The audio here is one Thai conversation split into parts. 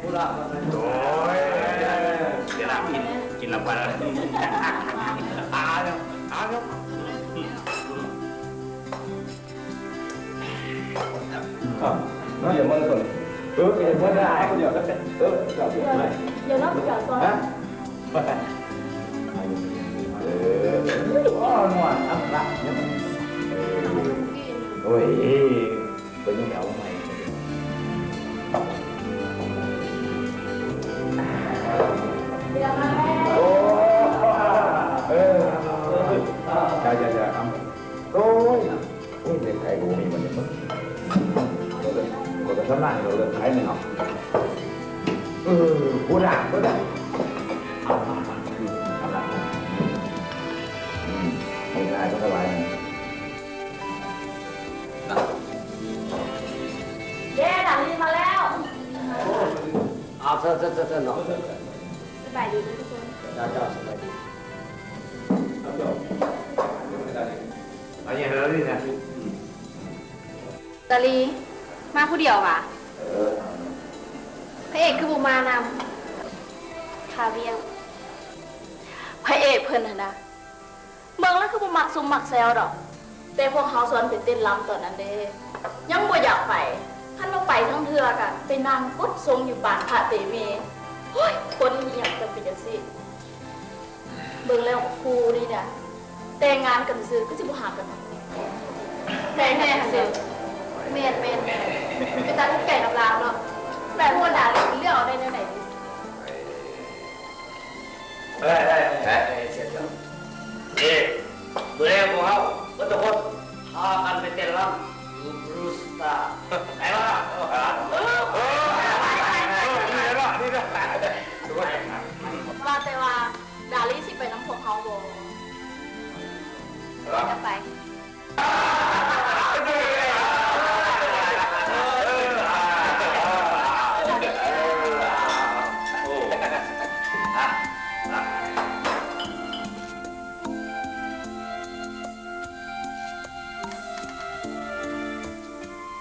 โอ้ยเดี๋ยวเรากินน้ำปลาแล้วอาเนาะnó giờ mơ rồi giờ mơ ra ai bây giờ nó sẽ giờ nó bây giờ con ngon ấm lắm ôi có những đậu mày dạ ấm ôi để cái bụng mình mất có cái tấm lạnh rồi được thấy này không cố đảm cố đảm mình lại có cái bài này yeah หลังนี้มาแล้ว เนาะ สบายดีทุกคนจ้าสบายดีเอาอย่างเรื่องนี้นะ ตาลีมาผู้เดียวว่ะพระเอกคือบุมานำคาเวียงพระเอกเพิ่นนะเมืองแล้วคือบุมักซุมมักแซวดอกแต่พวกเขาสอนไปเต้นรำตอนนั้นเด้ยังบ่อยากไปท่านเราไปทั้งเทือกอะไปนั่งกดทรงอยู่บ้านพระเตมีโอ้ยคนเหี่ยมจะเป็นจังซี่เบิ่งแล้วครูนี่นะแต่งงานกันซื้อก็สิบ่หากันแม่ซื้อเมนเป็นตาที่ไก่น้ำลาวเนาะแบบพวกด่าเลยเลือกเอาได้เท่าไหร่ดิได้เสร็จแล้วนี่เมื่อพวกเขาทุกคนพากันไปเต้นรำยูบรูสตาร์ไหนวะว่าแต่ว่าดาลี่สิไปน้ำพวกเขาบ่จะไป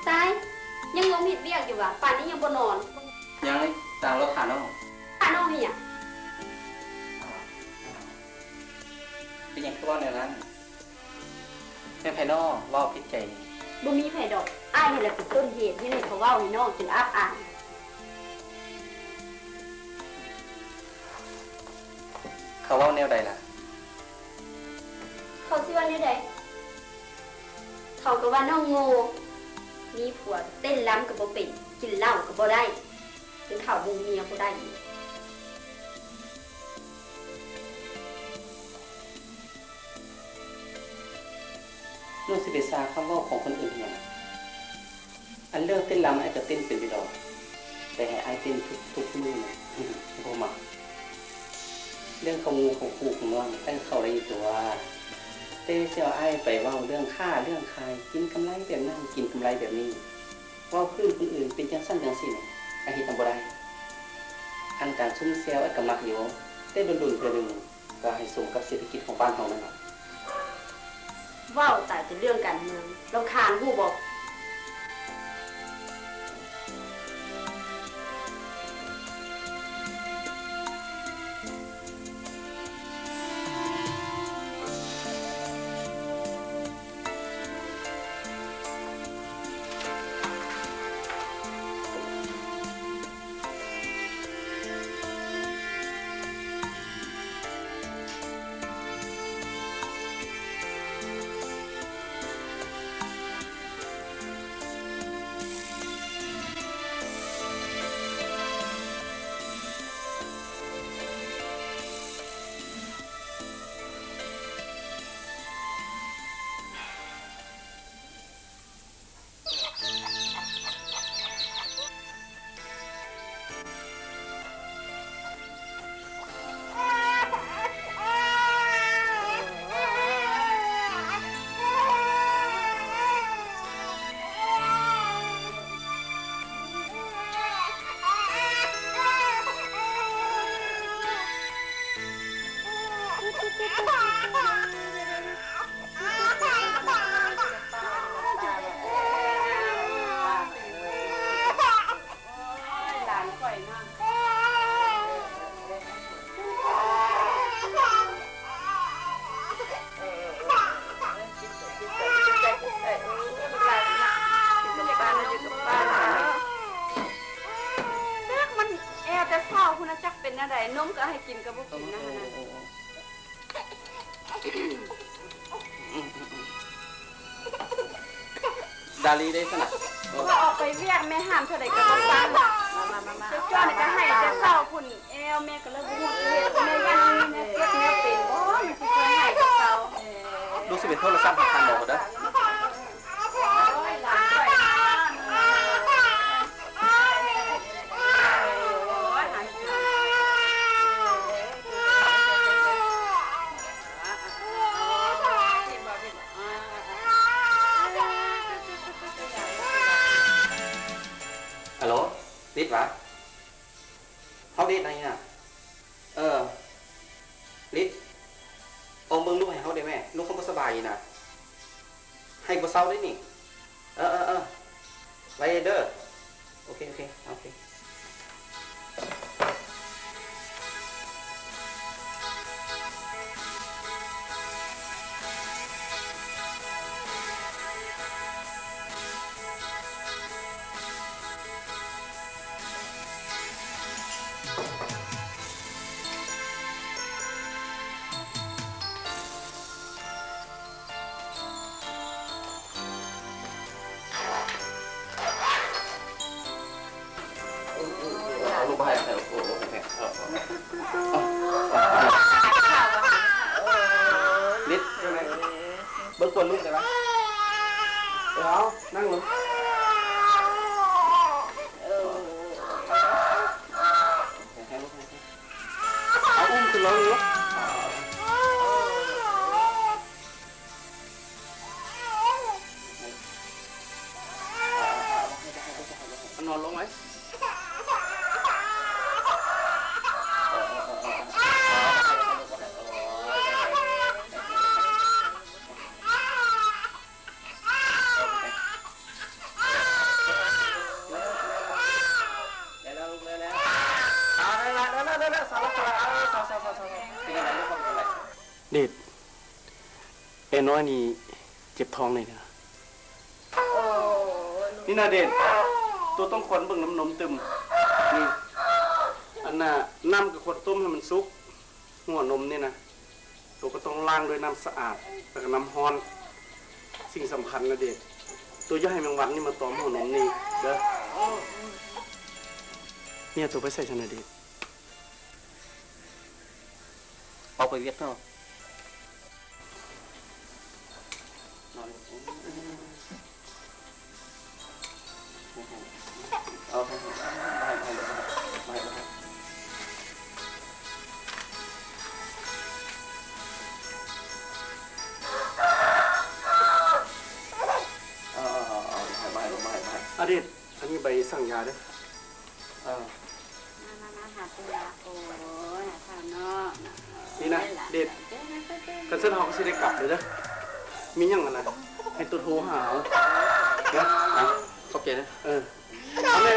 ตายยังงงผิดเรียกอยู่ว่ะป่านนี้ยังบ่นอนยังเลยตามรถขาน้องขาน้องนี่อ่ะเป็นยังคือว่าในนั้นแม่ภายนอกว่าพิจัยบ่มีไผดอกอ้ายนี่แหละเป็นต้นเหตุที่นี่เขาเว้าให้น้องจนอับอายเขาว่าแนวใดล่ะเขาสิว่าแนวใดเขาก็ว่าน้องโง่มีผัวเต้นล้ำกับบ่เป็นกินเหล้ากับบ่ได้ถึงข่าววงเมียบ่ได้น้องสิเบซาคำว่าของคนอื่นเนี่ยอันเรื่องเต้นรำไอ้ก็เต้นเป็นไปดอกแต่ให้ไอ้เต้นทุกมือเนี่ยพอมาเรื่องของงูของคู่ของน้องไอ้เขาได้ตัวเต้เสี่ยวไอ้ไปว่าเรื่องค่าเรื่องใครกินกำไรแบบนั้นกินกำไรแบบนี้ว่าเพื่อนคนอื่นเป็นจังสั้นจังสิ้นไอ้ที่ทำบ่ได้อันการซุ่มเซลไอ้กำลักอยู่ได้ดุนเพื่อหนึ่งก็ให้ส่งกับเศรษฐกิจของบ้านเรานั่นแหละว้าวแต่เป็นเรื่องการเมืองเราคานผู้บอก มันแอร์จะเศร้าคุณจักเป็นอะไรนมก็ให้กินกับบุกินนะฮะดาลีได้สนะ ว่าออกไปเวียกแม่ห้ามเท่าไหร่ก็ต้องฟังเจ้าจ้าเนี่ยก็ให้จะเศร้าคุณแอลแม่ก็เลยบุกเฮ็ดแม่ยันแม่เก็บแม่เป็นบ่มันสิเพิ่นให้กับเขา ลูกสิเป็นโทรศัพท์หักคันบอกเด้อฮัลโหลดิดวะเขาดิดอะไรเนี่ยลิดเอาเบิ่งลูกให้เขาได้แม่ลูกเขาบ่สบายนะให้บ่เศร้าได้นี่ไว้เด้อโอเคเอาลูกไปให้โอ้โหลิดเบิ่งคนลูกได้ไหมเอานั่งลงเอาอุ้มขึ้นลงลูกนอนลงไหมเด็ดเอ็นน้อยนี่เจ็บท้องเลยนะนี่นะเด็ดตัวต้องคนเบิ่งน้ำนมตึมนี่อันน่ะน้ำกับขวดต้มให้มันซุกหัวนมนี่นะตัวก็ต้องล้างด้วยน้ำสะอาดแล้วก็น้ำฮ้อนสิ่งสำคัญนะเด็ดตัวอย่าให้แมงวันนี่มาตอมหัวนมนี่เด้อเนี่ยตัวไปใส่ชนะเด็ดเอาไปเวียดเนาะเอาไปอดีตอันนี้ใบสั่งยาด้วยนี่นะเด็ดกันเส้นหอกก็สิได้กลับเลยนะมีอย่างอะไรให้ตัวโทรหาเอานะโอเคนะเอาเลย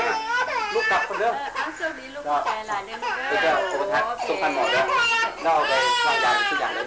ลูกกลับคนเด้อเอาโชคดีลูกใจหลายเด้อ เดี๋ยวโทรทัศน์ส่งพันหมอเด้อเราเอาไปวางยาทุกอย่างเลย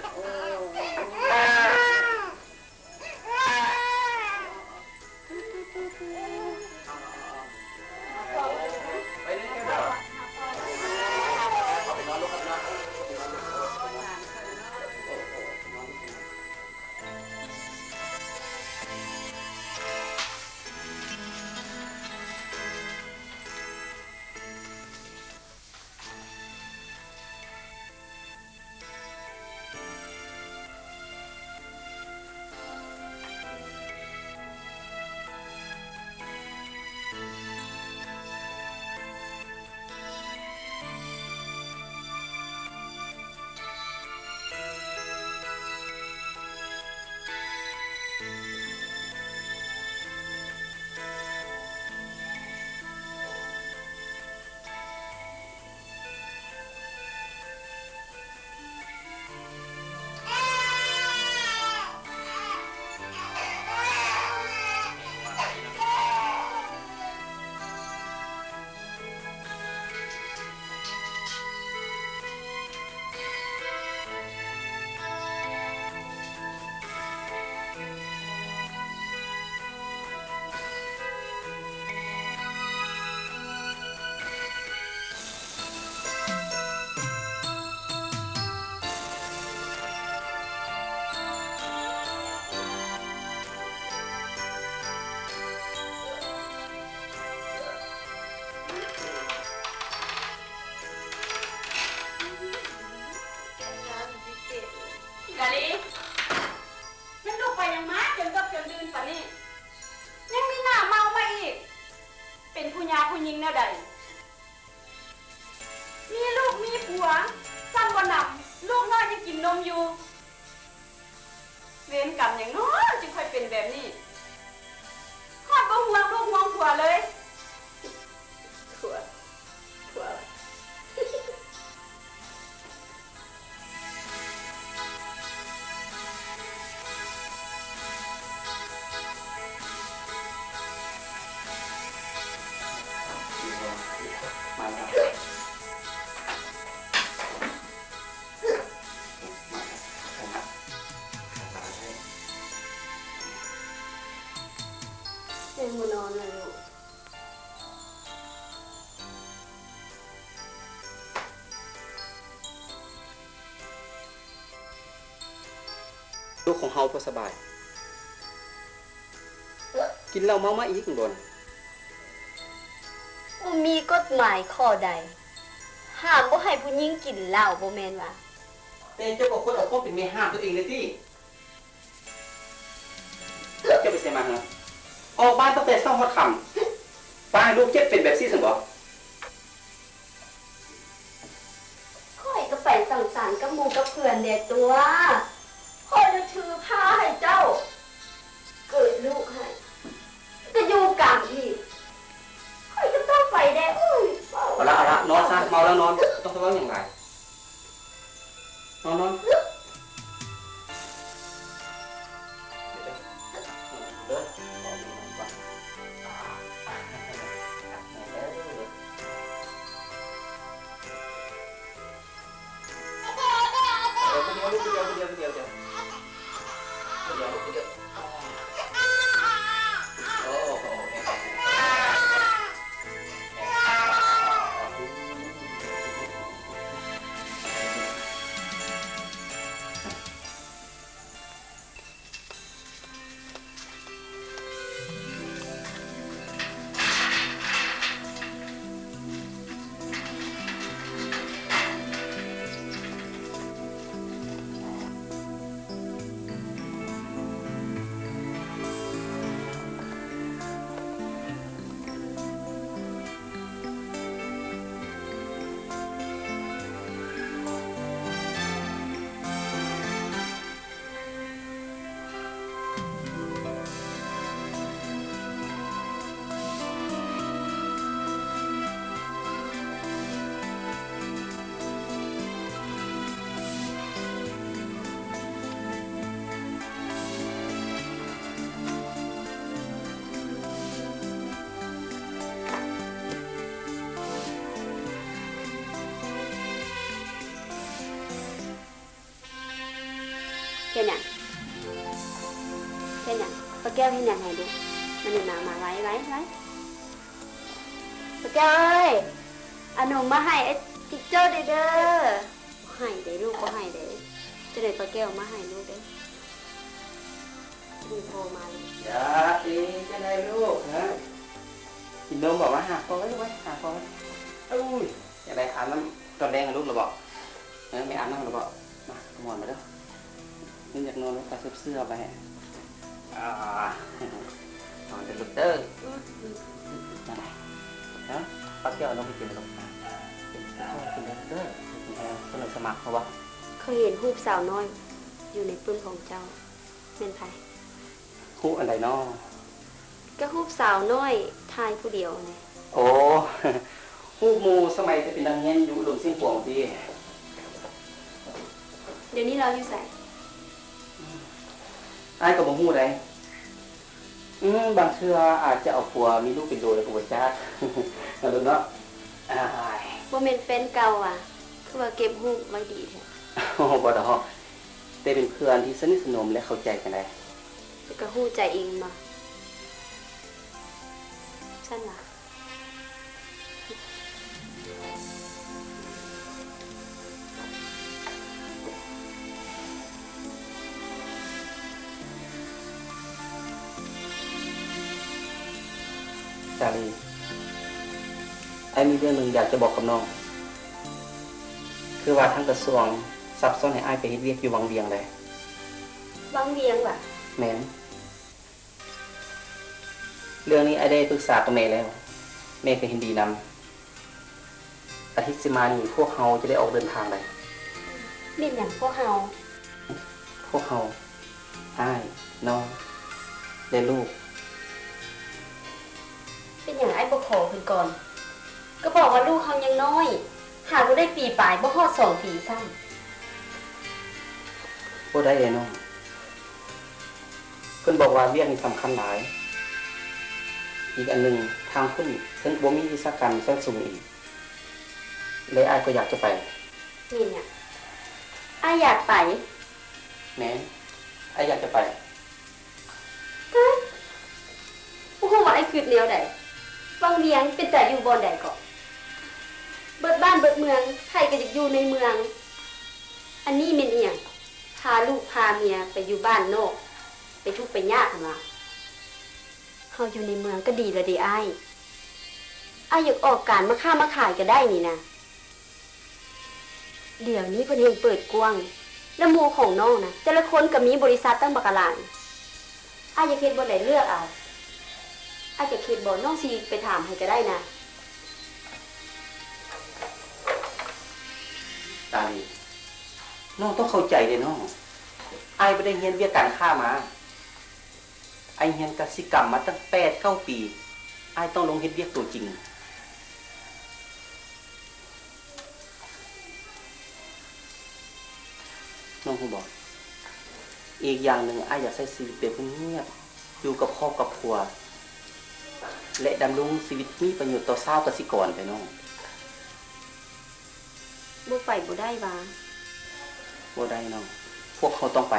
ผู้หญิงผู้หญิงแนวใดมีลูกมีผัวซ้ำบ่นำลูกน้อยยังกินนมอยู่เวรกรรมอย่างน้อยจึงค่อยเป็นแบบนี้ฮอดบ่ห่วงลูกห่วงผัวเลยผัวมาแล้วยังบ่นอนเลยลูก ลูกของเฮาบ่สบายกินเหล้าเมามาอีกโดน บ่มีกฎหมายข้อใดห้ามบ่ให้ผู้หญิงกินเหล้าบ่แม่นว่า แต่เจ้าก็คนเอาข้อเป็นแม่ห้ามตัวเองเลยติเจ้าไปใส่มาฮะออกบ้านตั้งแต่เช้าฮอดค่ำป้าให้ลูกเจ็บเป็นแบบซี่ซั่นบ่ ข้อยก็ไปสังสรรค์กับหมู่กับเพื่อนแด่ตัวข้อยจะถือผ้าให้เจ้า เกิดลูกให้ก็อยู่กลางอีกข้อยก็ต้องไปแด่อุ้ย เอาละนอนซะเมาแล้วนอนต้องทำว่าอย่างไรนอนเฮ็ดหยังป้าแก้วเฮ็ดหยังให้ดูมันนี่มาไว้ป้าแก้วเอ้ยเอานมมาให้ไอ้ติ๊กเจอร์เด้อให้เด้ลูกบ่ให้เด้จะได้ป้าแก้วมาให้ลูกเด้ลูกโทรมาเลย อย่าจะได้ลูกฮะกินนมบอกว่าหาพอไว้หาพอไว้อุ้ยจะได้อาบน้ำตอนแดงกับลูกหรือบอกไม่อาบน้ำหรือบอกมาขมอนมาเด้อนี่อยากนอนแล้วก็เสื้อไปนอนเป็นลูกเด้อยังไงฮะปักเกี่ยวน้องไปกินเลยลูกเป็นข้าวกินเด้อเป็นแอร์เป็นหลังสมัครเขาวะ เคยเห็นรูปสาวน้อยอยู่ในปึ้งของเจ้าเป็นไผ คู่อันใดน้อ ก็รูปสาวน้อยทายผู้เดียวนี่ โอ้คู่มูสมัยจะเป็นดังเงี้ยอยู่หลุมเสียงปวงดี เดี๋ยวนี้เราอยู่ไส ไอ้กับบ่ฮู้ได้บางเทื่ออาจจะเอาผัวมีลูกเป็นโดแล้วก็บ่จักนั่นลูกเนาะอ้าย บ่แม่นแฟนเก่าอ่ะคือว่าเก็บรูปไว้ดีแท้ บ่ดอกแต่เป็นเพื่อนที่สนิทสนมและเข้าใจกันได้ แต่ก็ฮู้ใจเองมาซั่นล่ะ จารีไอ้มีเรื่องนึงอยากจะบอกกับน้องคือว่าทางกระทรวงซับซ้อนให้อ้ายไปเฮ็ดเวียกอยู่วังเวียงได้ บางเวียงว่ะ แม่นเรื่องนี้ไอ้ได้ปรึกษากับแม่แล้ว แม่ก็เห็นดีนำอาทิตย์สิมานี่พวกเฮาจะได้ออกเดินทางเลย มีอย่างพวกเฮา พวกเฮาอ้ายน้องและลูก เป็นอย่างไอ้บ่ขอเพิ่นก่อน ก็บอกว่าลูกเขายังน้อย หากบ่ได้ปีปลายบ่ฮอด2 ปีซ้ำ บ่ได้เลยน้องเพิ่นบอกว่าเวียกนี่สำคัญหลาย อีกอันหนึงทางเพิ่นบ่มีวิชาการชั้นสูงอีกเลยอ้ายก็อยากจะไป นี่เนี่ยอ้ายอยากไป แม่อ้ายอยากจะไป บ่ฮู้ว่าไอ้คิดแนวใดฟังเลี้ยงเป็นแต่อยู่บ่อนใดก็เบิดบ้านเบิดเมืองไผก็อยากอยู่ในเมือง อันนี้แม่นอีหยังพาลูกพาเมียไปอยู่บ้านนอกไปทุกข์ไปยากหั่นว่าเฮาอยู่ในเมืองก็ดีแล้วเด้อ้ายอยากออกการมาค้ามาขายก็ได้นี่นะเดี๋ยวนี้เพิ่นเฮงเปิดกว้างแล้วหมู่ของน้องนะแต่ละคนก็มีบริษัทตั้งบักหลายอยากเฮ็ดบ่ได้เลือกเอาจะคิดบ่น้องสิไปถามให้ก็ได้นะ ตาลีน้องต้องเข้าใจเลยน้องอ้ายบ่ได้เรียนวิทยาการค้ามาอ้ายเรียนกสิกรรมมาตั้ง8-9 ปีอ้ายต้องลงเฮ็ดเวียกตัวจริงน้องฮู้บ่อีกอย่างหนึ่งอ้ายอยากใช้ชีวิตแบบเงียบอยู่กับครอบกับครัวและดำรงชีวิตมีประโยชน์ต่อชาวกสิกรไปน้อง บ่ไปบ่ได้ว่า บ่ได้น้องพวกเขาต้องไป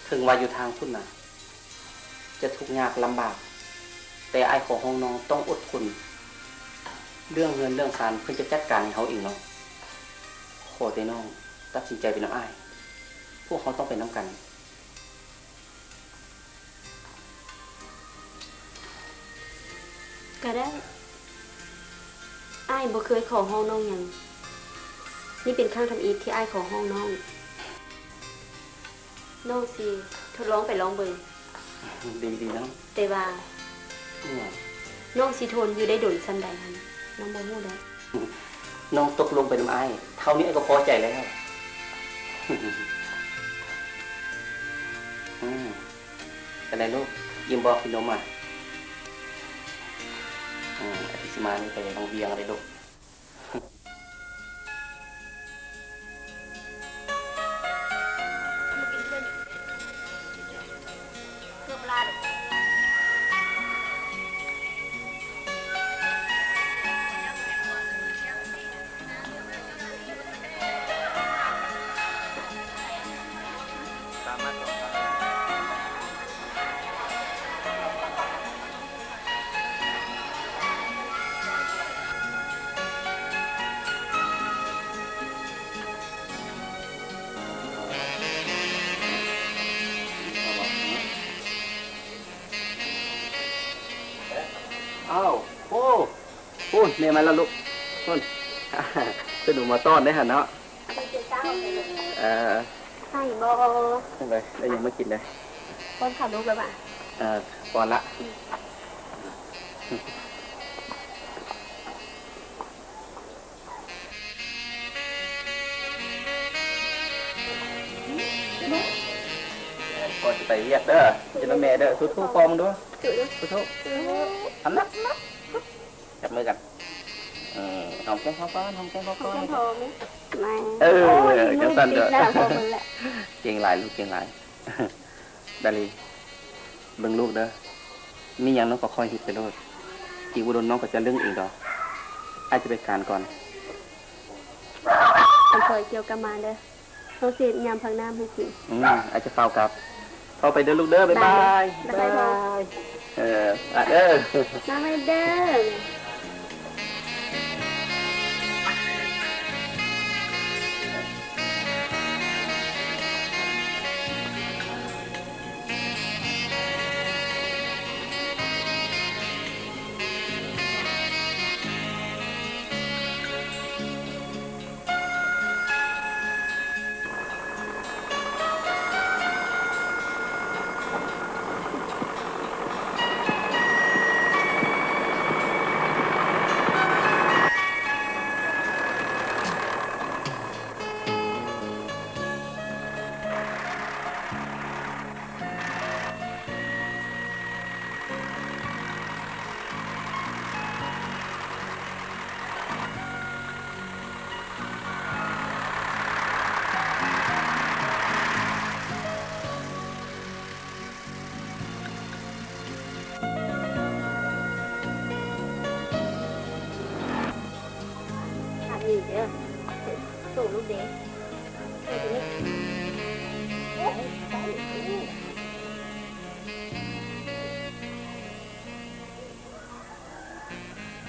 ถึงว่าอยู่ทางพุ่นน่ะ จะทุกข์ยากลำบาก แต่อ้ายขอห้องน้องต้องอดทน เรื่องเงินเรื่องศาลเพิ่นจะจัดการให้เขาเองเนาะขอแต่น้องตัดสินใจเป็นน้ำอ้าย พวกเขาต้องไปน้ำกัน ก็ได้อ้ายบ่เคยขอห้องน้องหยังนี่เป็นครั้งทำอีกที่อ้ายขอห้องน้องน้องสิทดลองไปลองเบิ่ง ดีๆนะ แต่ว่า เนี่ย น้องสิทนอยู่ได้ดนซันใดหั่นน้องบ่ฮู้ได้ น้องตกลงไปน้ำอ้ายเท่านี้อ้ายก็พอใจแล้ว เป็นไรลูกยิ้มบอกกินนมอ่ะอาทิตย์สิมานี่ไปโรงเรียนอะไรลูก อ้าวโอ้พูดเนี่ยมาแล้วลูกพูดเป็นหนูมาต้อนได้หันเนาะใส่บ่ ไม่เป็นไรได้ยังไม่กินเลย คนขับลูกแล้วบ่ะ ก่อนละก่อนจะไปเรียกเด้อจะน้ำแม่เด้อทุกๆฟอมด้วยทุกๆอันนักจับมือกันหอมแก้มข้าวก้อนหอมแก้มข้าวก้อน ไม่จะสั่นเด้อ พอมันแหละ เก่งหลายลูกเก่งหลายดาลีเบิ่งลูกเด้อมีอย่างน้องก็คอยหิดไปโลดอีกอุดมน้องก็จะเรื่องอีกดอกอาจจะไปการก่อน มันเคยเกี่ยวกับมาเด้อน้องเสียยามพักน้ำให้กิน อาจจะเฝ้ากลับเข้าไปเด้อลูกเด้อบ๊ายบาย บ๊ายบายพ่อ เด้อ น้ำไม่เด้อ สู่ลูกเด้เฮ็ดนี่โอ้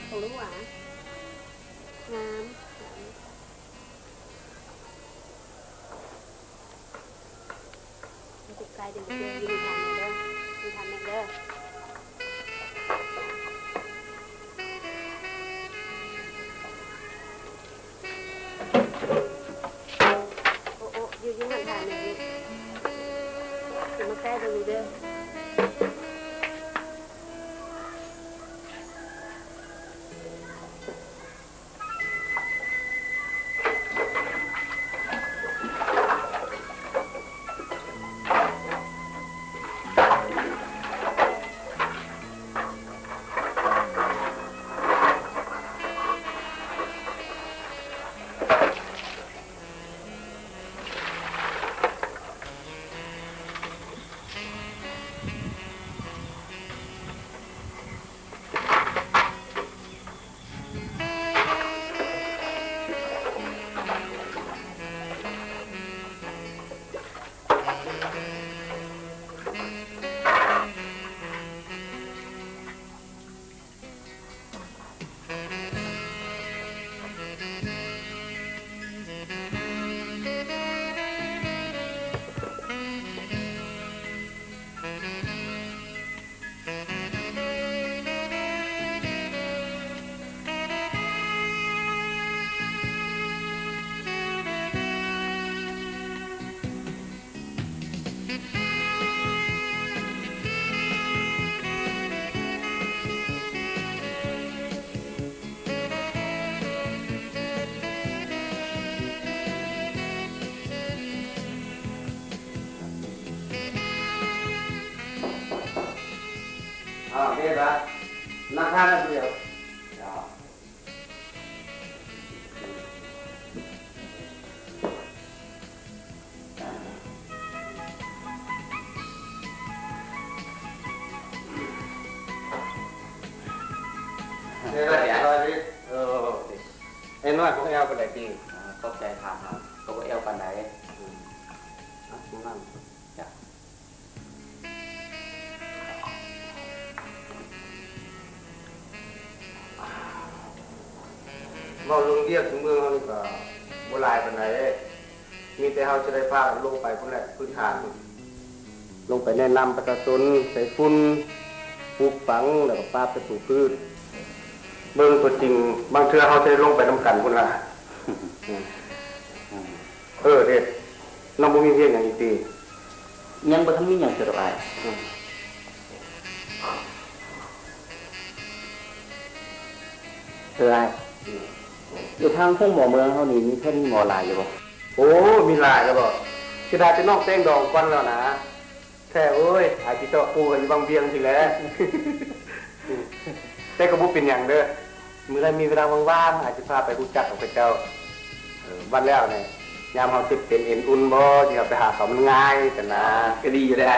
ของลูกหวานงามมันติดไกลเดี๋ยวเจออยู่ทางนี้เด้ออยู่ทางนี้เด้ออยู่ห่างๆนี่สิมาแก้ตรงนี้เด้อเด้อละนั่งทานอันเดียวเด้อละอะไรดิไอ้น้อยพวกเอลปานใดติขอบใจถามครับก็บ่เอลปานใดนั่งจ้ะเว้าลงเรียกถึงเมืองเฮานี่ก็บ่หลายปานใดมีแต่เฮาจะได้พาลงไปพุ่นแหละพื้นฐานลงไปแนะนำประชาชนใส่ฝุ่นปลูกฝังแล้วก็ปราบศัตรูพืชเบิ่งตัวจริงบางเทื่อเฮาจะลงไปนํกันพุ่นล่ะเด็ดน้องบ่มีเพียงหยังอีกติยังบ่ทันมีหยังจะระบายอ้ายอยู่ทางห้องหมอเมืองเฮานี่มีแค่นี้หมอหลายอยู่บ่โอ้มีหลายแล้วบ่สิได้เป็นน้องแตงดองก่อนแล้วนะแท้โอ้ยอาจสิเจาะปูกันอยู่บางเบียงสิแหละแต่ก็บ่เป็นหยังเด้อมื้อใดมีเวลาว่างๆอาจสิพาไปรู้จักกับเจ้าวันแล้วนี่ยามเฮาสิเป็นเอ็นอุ่นบ่สิเอาไปหาเขามันง่ายกันนะก็ดีอยู่ได้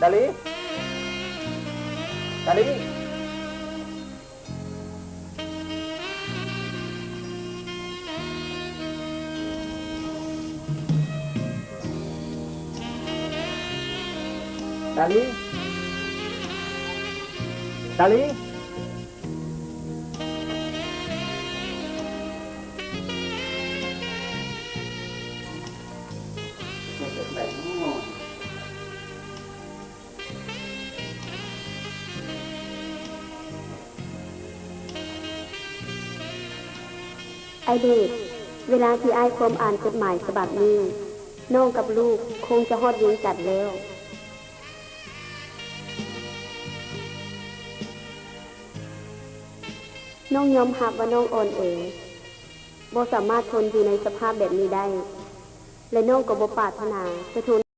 ดาลีดาลีดาลีดาลีไอเด็กเวลาที่ไอความอ่านจดหมายฉบับนี้น้องกับลูกคงจะฮอดเวียงจันทน์แล้ว น้องยอมรับว่าน้องอ่อนแอบ่สามารถทนอยู่ในสภาพแบบนี้ได้และน้องก็บ่ปรารถนาจะทน